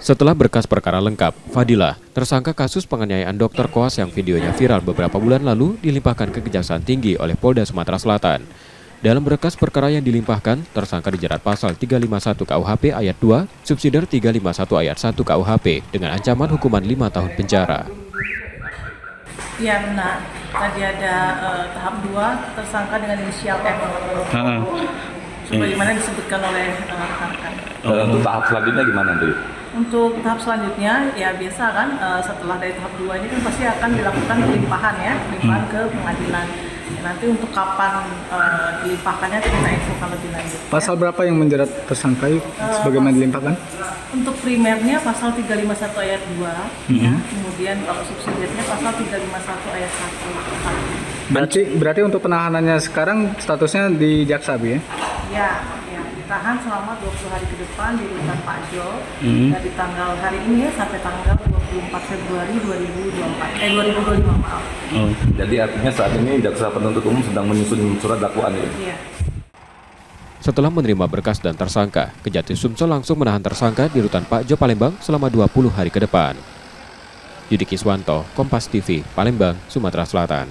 Setelah berkas perkara lengkap, Fadilah, tersangka kasus penganiayaan dokter koas yang videonya viral beberapa bulan lalu, dilimpahkan ke Kejaksaan Tinggi oleh Polda Sumatera Selatan. Dalam berkas perkara yang dilimpahkan, tersangka dijerat pasal 351 KUHP ayat 2, subsidiar 351 ayat 1 KUHP dengan ancaman hukuman 5 tahun penjara. Ya benar, tadi ada tahap 2 tersangka dengan inisial F. Sebagaimana disebutkan oleh rekan-rekan. Untuk tahap selanjutnya gimana tuh? Untuk tahap selanjutnya, ya biasa kan setelah dari tahap 2 ini kan pasti akan dilakukan pelimpahan ke pengadilan. Ya, nanti untuk kapan dilimpahkannya kita infokan lebih lanjut. Pasal berapa yang menjerat tersangka sebagaimana dilimpahkan? Untuk primernya pasal 351 ayat 2, ya, kemudian kalau subsidiarnya pasal 351 ayat 1. Berarti untuk penahanannya sekarang statusnya di Jaksa, Bu, ya? Ya, ditahan selama 20 hari ke depan di rutan Pak Jo dari tanggal hari ini sampai tanggal 24 Februari 2025, maaf. Jadi artinya saat ini Jaksa Penuntut Umum sedang menyusun surat dakwaan ya? Iya. Setelah menerima berkas dan tersangka, Kejati Sumsel langsung menahan tersangka di rutan Pak Jo Palembang selama 20 hari ke depan. Yudi Kiswanto, Kompas TV, Palembang, Sumatera Selatan.